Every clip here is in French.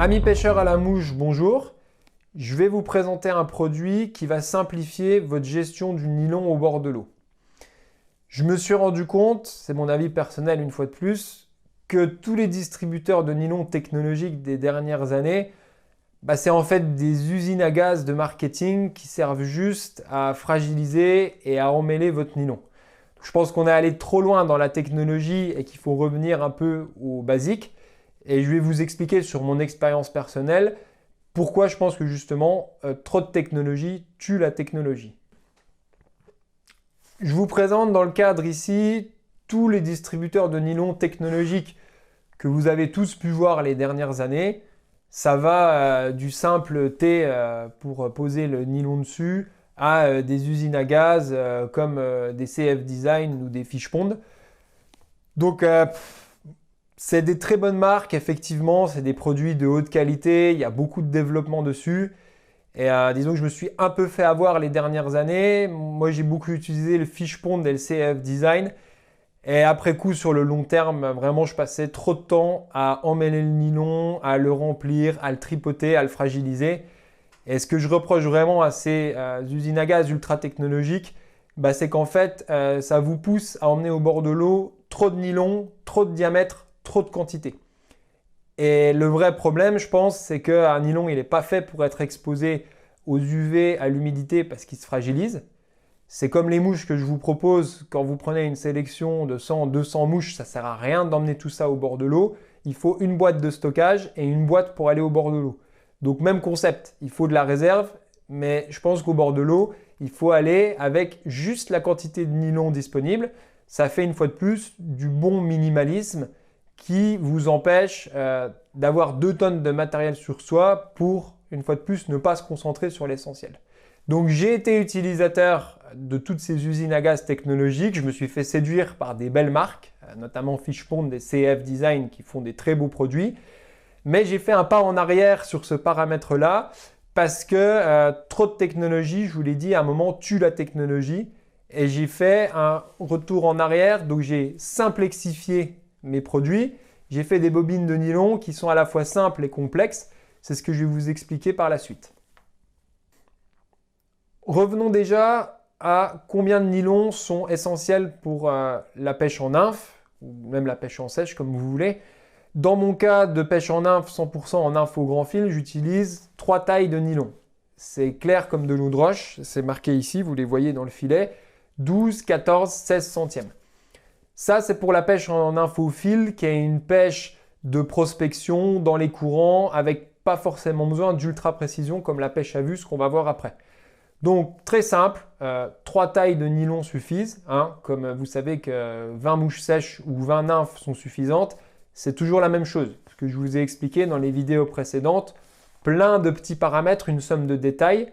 Amis pêcheurs à la mouche, bonjour. Je vais vous présenter un produit qui va simplifier votre gestion du nylon au bord de l'eau. Je me suis rendu compte, c'est mon avis personnel une fois de plus, que tous les distributeurs de nylon technologiques des dernières années, c'est en fait des usines à gaz de marketing qui servent juste à fragiliser et à emmêler votre nylon. Je pense qu'on est allé trop loin dans la technologie et qu'il faut revenir un peu aux basiques. Et je vais vous expliquer sur mon expérience personnelle pourquoi je pense que justement trop de technologie tue la technologie. Je vous présente dans le cadre ici tous les distributeurs de nylon technologiques que vous avez tous pu voir les dernières années. Ça va du simple T pour poser le nylon dessus à des usines à gaz comme des CF Design ou des Fishpond. Donc c'est des très bonnes marques, effectivement, c'est des produits de haute qualité, il y a beaucoup de développement dessus. Et disons que je me suis un peu fait avoir les dernières années. Moi, j'ai beaucoup utilisé le Fishpond et le CF Design. Et après coup, sur le long terme, vraiment, je passais trop de temps à emmêler le nylon, à le remplir, à le tripoter, à le fragiliser. Et ce que je reproche vraiment à ces usines à gaz ultra technologiques, c'est qu'en fait, ça vous pousse à emmener au bord de l'eau trop de nylon, trop de diamètre, trop de quantité. Et le vrai problème, je pense, c'est qu'un nylon, il n'est pas fait pour être exposé aux UV, à l'humidité, parce qu'il se fragilise. C'est comme les mouches que je vous propose, quand vous prenez une sélection de 100, 200 mouches, ça ne sert à rien d'emmener tout ça au bord de l'eau. Il faut une boîte de stockage et une boîte pour aller au bord de l'eau. Donc même concept, il faut de la réserve, mais je pense qu'au bord de l'eau, il faut aller avec juste la quantité de nylon disponible. Ça fait une fois de plus du bon minimalisme qui vous empêche d'avoir 2 tonnes de matériel sur soi pour, une fois de plus, ne pas se concentrer sur l'essentiel. Donc j'ai été utilisateur de toutes ces usines à gaz technologiques. Je me suis fait séduire par des belles marques, notamment Fishpond et CF Design qui font des très beaux produits. Mais j'ai fait un pas en arrière sur ce paramètre-là parce que trop de technologie, je vous l'ai dit, à un moment tue la technologie. Et j'ai fait un retour en arrière, donc j'ai simplexifié mes produits. J'ai fait des bobines de nylon qui sont à la fois simples et complexes. C'est ce que je vais vous expliquer par la suite. Revenons déjà à combien de nylons sont essentiels pour la pêche en nymphe, ou même la pêche en sèche, comme vous voulez. Dans mon cas de pêche en nymphe, 100% en nymphe au grand fil, j'utilise 3 tailles de nylon. C'est clair comme de l'eau de roche, c'est marqué ici, vous les voyez dans le filet, 12, 14, 16 centièmes. Ça, c'est pour la pêche en nymphe au fil, qui est une pêche de prospection dans les courants, avec pas forcément besoin d'ultra précision comme la pêche à vue, ce qu'on va voir après. Donc, très simple, 3 tailles de nylon suffisent. Comme vous savez que 20 mouches sèches ou 20 nymphes sont suffisantes, c'est toujours la même chose. Ce que je vous ai expliqué dans les vidéos précédentes, plein de petits paramètres, une somme de détails,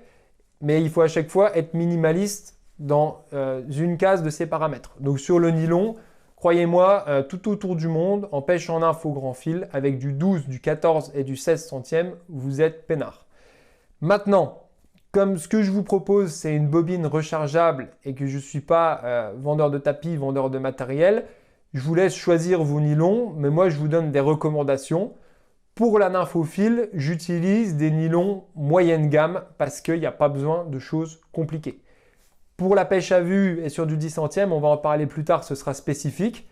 mais il faut à chaque fois être minimaliste dans une case de ces paramètres. Donc, sur le nylon, croyez-moi, tout autour du monde, en pêche en nymphe au grand fil, avec du 12, du 14 et du 16 centièmes, vous êtes peinard. Maintenant, comme ce que je vous propose, c'est une bobine rechargeable et que je ne suis pas vendeur de tapis, vendeur de matériel, je vous laisse choisir vos nylons, mais moi je vous donne des recommandations. Pour la nymphe au fil, j'utilise des nylons moyenne gamme parce qu'il n'y a pas besoin de choses compliquées. Pour la pêche à vue et sur du 10 centièmes, on va en parler plus tard, ce sera spécifique.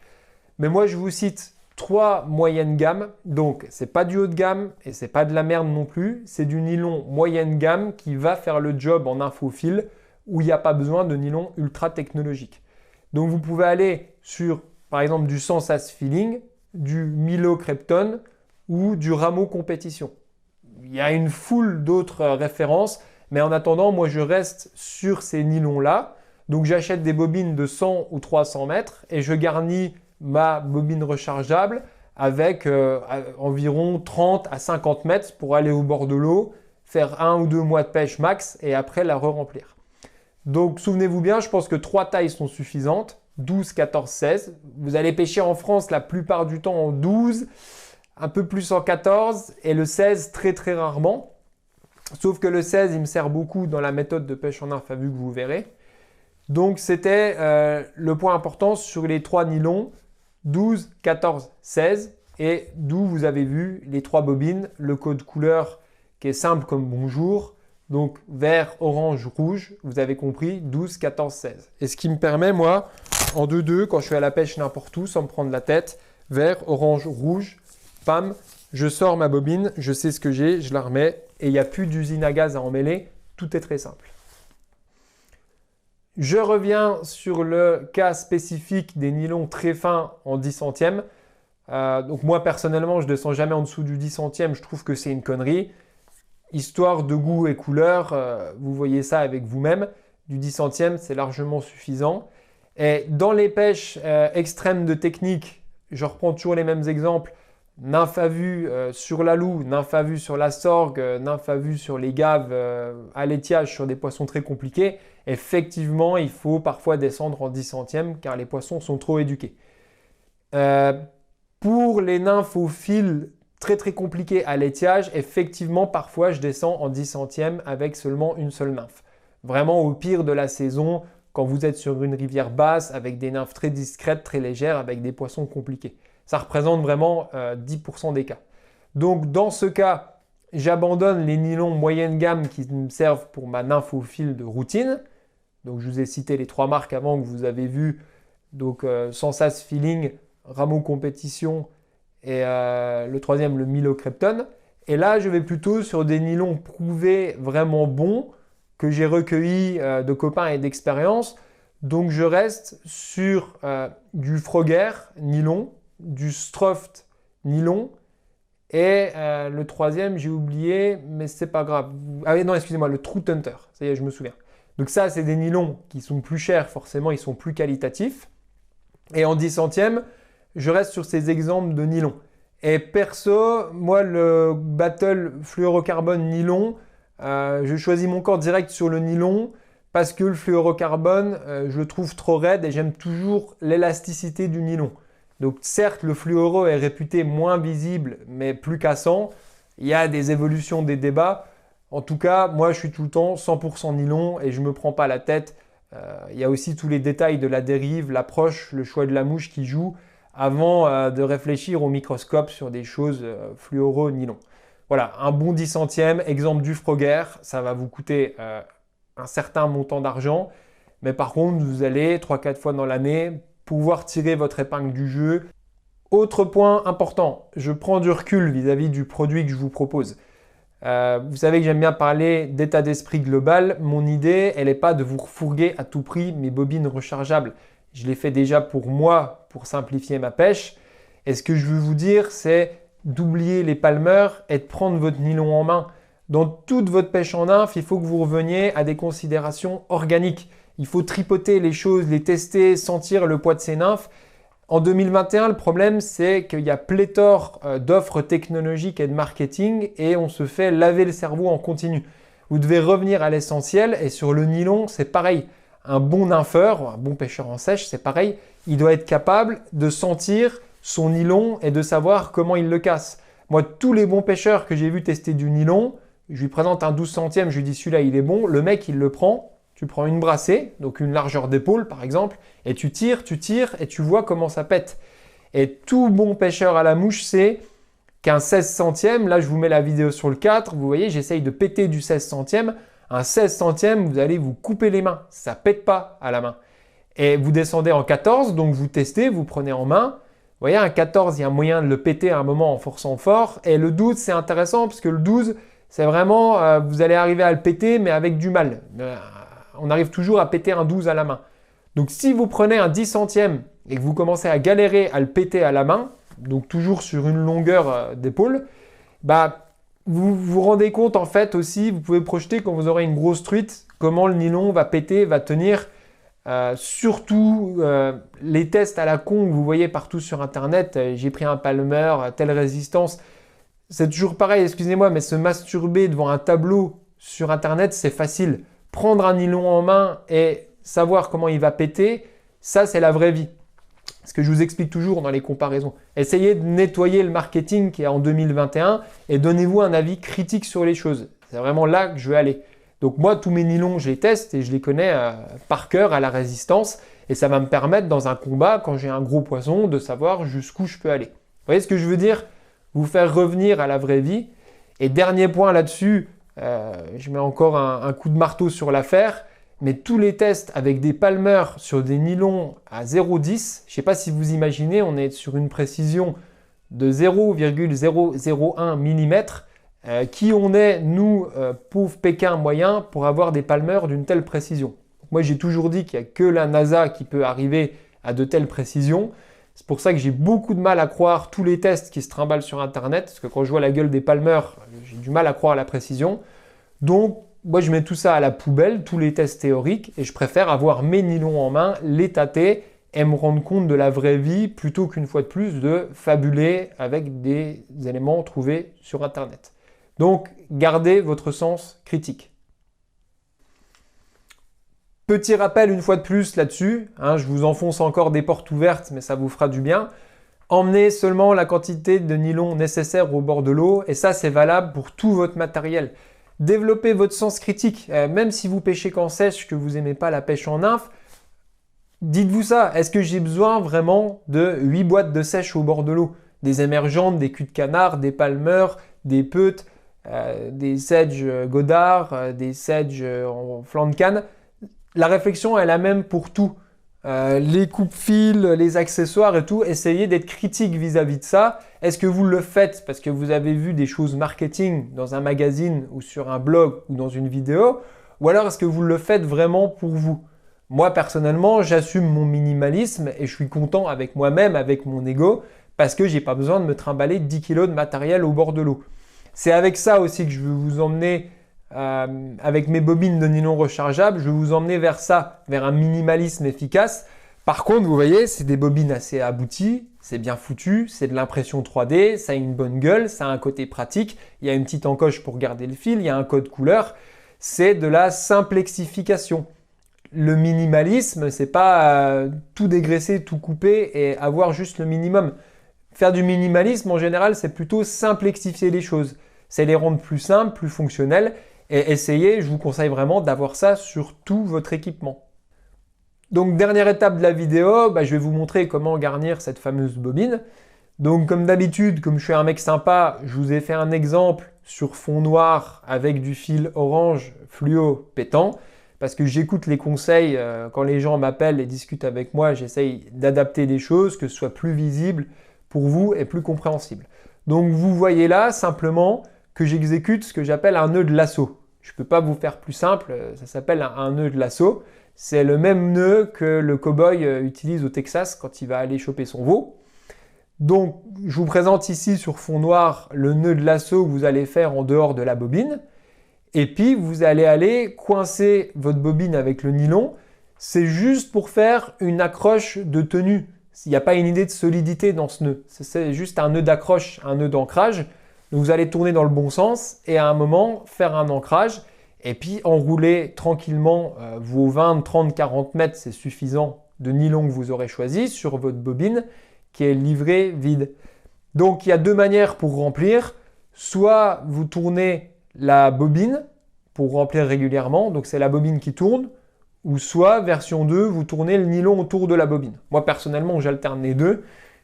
Mais moi, je vous cite 3 moyennes gammes. Donc, ce n'est pas du haut de gamme et ce n'est pas de la merde non plus. C'est du nylon moyenne gamme qui va faire le job en infophile où il n'y a pas besoin de nylon ultra technologique. Donc, vous pouvez aller sur, par exemple, du Sensas Feeling, du Milo Krypton ou du Ramo Compétition. Il y a une foule d'autres références. Mais en attendant, moi, je reste sur ces nylons-là. Donc, j'achète des bobines de 100 ou 300 mètres et je garnis ma bobine rechargeable avec environ 30 à 50 mètres pour aller au bord de l'eau, faire 1 ou 2 mois de pêche max et après la re-remplir. Donc, souvenez-vous bien, je pense que 3 tailles sont suffisantes, 12, 14, 16. Vous allez pêcher en France la plupart du temps en 12, un peu plus en 14 et le 16 très très rarement. Sauf que le 16, il me sert beaucoup dans la méthode de pêche en nymphe à vue que vous verrez. Donc, c'était le point important sur les 3 nylons, 12, 14, 16. et d'où vous avez vu les 3 bobines, le code couleur qui est simple comme bonjour, donc vert, orange, rouge, vous avez compris, 12, 14, 16. Et ce qui me permet, moi, en 2-2, quand je suis à la pêche n'importe où, sans me prendre la tête, vert, orange, rouge, pam, je sors ma bobine, je sais ce que j'ai, je la remets, et il n'y a plus d'usine à gaz à emmêler, tout est très simple. Je reviens sur le cas spécifique des nylons très fins en 10 centièmes. Donc moi, personnellement, je ne descends jamais en dessous du 10 centièmes, je trouve que c'est une connerie. Histoire de goût et couleur, vous voyez ça avec vous-même. Du 10 centièmes, c'est largement suffisant. Et dans les pêches extrêmes de technique, je reprends toujours les mêmes exemples. Nymphe à vue sur la loue, nymphe à vue sur la sorgue, nymphe à vue sur les gaves à l'étiage sur des poissons très compliqués. Effectivement, il faut parfois descendre en 10 centièmes car les poissons sont trop éduqués. Pour les nymphes au fil très très compliquées à l'étiage, effectivement, parfois je descends en 10 centièmes avec seulement une seule nymphe. Vraiment au pire de la saison, quand vous êtes sur une rivière basse avec des nymphes très discrètes, très légères, avec des poissons compliqués. Ça représente vraiment 10% des cas. Donc dans ce cas, j'abandonne les nylons moyenne gamme qui me servent pour ma nymphe au fil de routine. Donc je vous ai cité les 3 marques avant que vous avez vues. Donc Sensas Feeling, Rameau Compétition et le 3e, le Milo Krypton. Et là, je vais plutôt sur des nylons prouvés vraiment bons que j'ai recueillis de copains et d'expérience. Donc je reste sur du Frogger nylon, du Stroft nylon et le 3e, j'ai oublié, mais c'est pas grave. Ah non, excusez-moi, le Trout Hunter. Ça y est, je me souviens. Donc ça, c'est des nylons qui sont plus chers, forcément, ils sont plus qualitatifs. Et en 10 centièmes, je reste sur ces exemples de nylon. Et perso, moi, le Battle fluorocarbone nylon, je choisis mon corps direct sur le nylon parce que le fluorocarbone, je le trouve trop raide et j'aime toujours l'élasticité du nylon. Donc certes, le fluoro est réputé moins visible, mais plus cassant. Il y a des évolutions, des débats. En tout cas, moi, je suis tout le temps 100% nylon et je ne me prends pas la tête. Il y a aussi tous les détails de la dérive, l'approche, le choix de la mouche qui joue avant de réfléchir au microscope sur des choses fluoro-nylon. Voilà, un bon 10 centièmes, exemple du Frogger, ça va vous coûter un certain montant d'argent. Mais par contre, vous allez 3-4 fois dans l'année pouvoir tirer votre épingle du jeu. Autre point important, je prends du recul vis-à-vis du produit que je vous propose. Vous savez que j'aime bien parler d'état d'esprit global. Mon idée, elle n'est pas de vous refourguer à tout prix mes bobines rechargeables. Je l'ai fait déjà pour moi, pour simplifier ma pêche. Et ce que je veux vous dire, c'est d'oublier les palmeurs et de prendre votre nylon en main. Dans toute votre pêche en nymphe, il faut que vous reveniez à des considérations organiques. Il faut tripoter les choses, les tester, sentir le poids de ces nymphes. En 2021, le problème, c'est qu'il y a pléthore d'offres technologiques et de marketing et on se fait laver le cerveau en continu. Vous devez revenir à l'essentiel et sur le nylon, c'est pareil. Un bon nympheur, un bon pêcheur en sèche, c'est pareil. Il doit être capable de sentir son nylon et de savoir comment il le casse. Moi, tous les bons pêcheurs que j'ai vu tester du nylon, je lui présente un 12 centièmes, je lui dis celui-là, il est bon. Le mec, il le prend. Tu prends une brassée, donc une largeur d'épaule par exemple, et tu tires et tu vois comment ça pète. Et tout bon pêcheur à la mouche sait qu'un 16 centièmes, là je vous mets la vidéo sur le 4, vous voyez, j'essaye de péter du 16 centièmes. Un 16 centièmes, vous allez vous couper les mains, ça ne pète pas à la main. Et vous descendez en 14, donc vous testez, vous prenez en main. Vous voyez, un 14, il y a un moyen de le péter à un moment en forçant fort. Et le 12, c'est intéressant parce que le 12, c'est vraiment, vous allez arriver à le péter, mais avec du mal. On arrive toujours à péter un 12 à la main. Donc si vous prenez un 10 centièmes et que vous commencez à galérer à le péter à la main, donc toujours sur une longueur d'épaule, bah, vous vous rendez compte en fait aussi, vous pouvez projeter quand vous aurez une grosse truite, comment le nylon va péter, va tenir. Surtout les tests à la con que vous voyez partout sur internet, j'ai pris un palmer, telle résistance. C'est toujours pareil, excusez-moi, mais se masturber devant un tableau sur internet, c'est facile. Prendre un nylon en main et savoir comment il va péter, ça c'est la vraie vie. Ce que je vous explique toujours dans les comparaisons. Essayez de nettoyer le marketing qui est en 2021 et donnez-vous un avis critique sur les choses. C'est vraiment là que je veux aller. Donc moi, tous mes nylons, je les teste et je les connais par cœur à la résistance. Et ça va me permettre dans un combat, quand j'ai un gros poisson, de savoir jusqu'où je peux aller. voyez ce que je veux dire? Vous faire revenir à la vraie vie. Et dernier point là-dessus, je mets encore un coup de marteau sur l'affaire, mais tous les tests avec des palmeurs sur des nylons à 0,10, je ne sais pas si vous imaginez, on est sur une précision de 0,001 mm. Qui on est, nous, pauvres Pékins moyens, pour avoir des palmeurs d'une telle précision? Moi, j'ai toujours dit qu'il n'y a que la NASA qui peut arriver à de telles précisions. C'est pour ça que j'ai beaucoup de mal à croire tous les tests qui se trimballent sur Internet, parce que quand je vois la gueule des palmeurs, j'ai du mal à croire à la précision. Donc, moi, je mets tout ça à la poubelle, tous les tests théoriques, et je préfère avoir mes nylons en main, les tâter, et me rendre compte de la vraie vie, plutôt qu'une fois de plus de fabuler avec des éléments trouvés sur Internet. Donc, gardez votre sens critique. Petit rappel une fois de plus là-dessus, je vous enfonce encore des portes ouvertes, mais ça vous fera du bien. Emmenez seulement la quantité de nylon nécessaire au bord de l'eau, et ça c'est valable pour tout votre matériel. Développez votre sens critique, même si vous pêchez qu'en sèche, que vous n'aimez pas la pêche en nymphe, dites-vous ça, est-ce que j'ai besoin vraiment de 8 boîtes de sèche au bord de l'eau? Des émergentes, des culs de canard, des palmeurs, des peutes, des sedges Godard, des sedges en flanc de canne. La réflexion est la même pour tout. Les coupe-fils, les accessoires et tout, essayez d'être critique vis-à-vis de ça. Est-ce que vous le faites parce que vous avez vu des choses marketing dans un magazine ou sur un blog ou dans une vidéo? Ou alors est-ce que vous le faites vraiment pour vous? Moi personnellement, j'assume mon minimalisme et je suis content avec moi-même, avec mon ego, parce que j'ai pas besoin de me trimballer 10 kg de matériel au bord de l'eau. C'est avec ça aussi que je veux vous emmener. Avec mes bobines de nylon rechargeables, je vais vous emmener vers ça, vers un minimalisme efficace. Par contre, vous voyez, c'est des bobines assez abouties, c'est bien foutu, c'est de l'impression 3D, ça a une bonne gueule, ça a un côté pratique, il y a une petite encoche pour garder le fil, il y a un code couleur, c'est de la simplexification. Le minimalisme, c'est pas tout dégraisser, tout couper et avoir juste le minimum. Faire du minimalisme, en général, c'est plutôt simplexifier les choses. C'est les rendre plus simples, plus fonctionnelles. Et essayez, je vous conseille vraiment d'avoir ça sur tout votre équipement. Donc dernière étape de la vidéo, je vais vous montrer comment garnir cette fameuse bobine. Donc comme d'habitude, comme je suis un mec sympa, je vous ai fait un exemple sur fond noir avec du fil orange fluo pétant. Parce que j'écoute les conseils, quand les gens m'appellent et discutent avec moi, j'essaye d'adapter des choses, que ce soit plus visible pour vous et plus compréhensible. Donc vous voyez là simplement que j'exécute ce que j'appelle un nœud de lasso. Je ne peux pas vous faire plus simple, ça s'appelle un nœud de lasso. C'est le même nœud que le cow-boy utilise au Texas quand il va aller choper son veau. Donc je vous présente ici sur fond noir le nœud de lasso que vous allez faire en dehors de la bobine. Et puis vous allez aller coincer votre bobine avec le nylon. C'est juste pour faire une accroche de tenue. Il n'y a pas une idée de solidité dans ce nœud. C'est juste un nœud d'accroche, un nœud d'ancrage. Donc vous allez tourner dans le bon sens et à un moment faire un ancrage et puis enrouler tranquillement vos 20, 30, 40 mètres, c'est suffisant, de nylon que vous aurez choisi sur votre bobine qui est livrée vide. Donc il y a deux manières pour remplir. Soit vous tournez la bobine pour remplir régulièrement, donc c'est la bobine qui tourne, ou soit version 2, vous tournez le nylon autour de la bobine. Moi personnellement j'alterne les deux.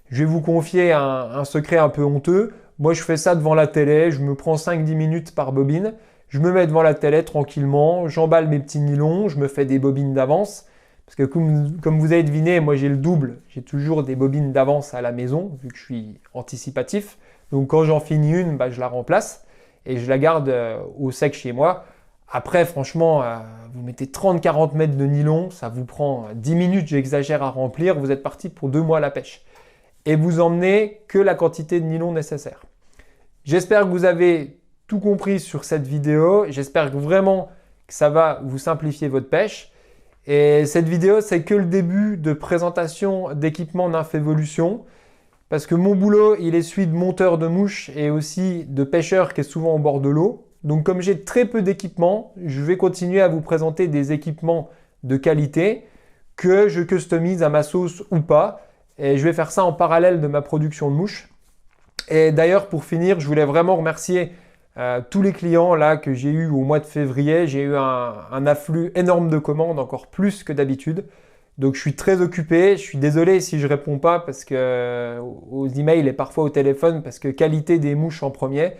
Je vais vous confier un secret un peu honteux. Moi, je fais ça devant la télé, je me prends 5-10 minutes par bobine, je me mets devant la télé tranquillement, j'emballe mes petits nylons, je me fais des bobines d'avance. Parce que comme vous avez deviné, moi j'ai le double, j'ai toujours des bobines d'avance à la maison, vu que je suis anticipatif. Donc quand j'en finis une, je la remplace et je la garde au sec chez moi. Après, franchement, vous mettez 30-40 mètres de nylon, ça vous prend 10 minutes, j'exagère, à remplir, vous êtes parti pour 2 mois à la pêche. Et vous emmenez que la quantité de nylon nécessaire. J'espère que vous avez tout compris sur cette vidéo. J'espère vraiment que ça va vous simplifier votre pêche. Et cette vidéo, c'est que le début de présentation d'équipements Nymph Evolution. Parce que mon boulot, il est celui de monteur de mouches et aussi de pêcheur qui est souvent au bord de l'eau. Donc comme j'ai très peu d'équipements, je vais continuer à vous présenter des équipements de qualité que je customise à ma sauce ou pas. Et je vais faire ça en parallèle de ma production de mouches. Et d'ailleurs, pour finir, je voulais vraiment remercier tous les clients là, que j'ai eu au mois de février. J'ai eu un afflux énorme de commandes, encore plus que d'habitude. Donc je suis très occupé, je suis désolé si je réponds pas parce que aux emails et parfois au téléphone parce que qualité des mouches en premier.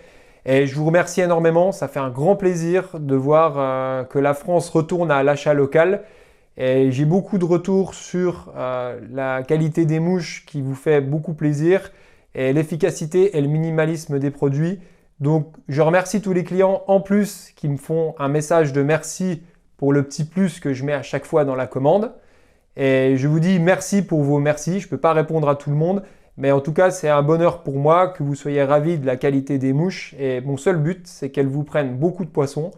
Et je vous remercie énormément, ça fait un grand plaisir de voir que la France retourne à l'achat local. Et j'ai beaucoup de retours sur la qualité des mouches qui vous fait beaucoup plaisir et l'efficacité et le minimalisme des produits. Donc je remercie tous les clients en plus qui me font un message de merci pour le petit plus que je mets à chaque fois dans la commande. Et je vous dis merci pour vos merci. Je ne peux pas répondre à tout le monde, mais en tout cas, c'est un bonheur pour moi que vous soyez ravis de la qualité des mouches. Et mon seul but, c'est qu'elles vous prennent beaucoup de poissons.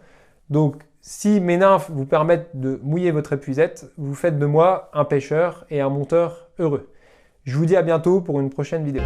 Donc, si mes nymphes vous permettent de mouiller votre épuisette, vous faites de moi un pêcheur et un monteur heureux. Je vous dis à bientôt pour une prochaine vidéo.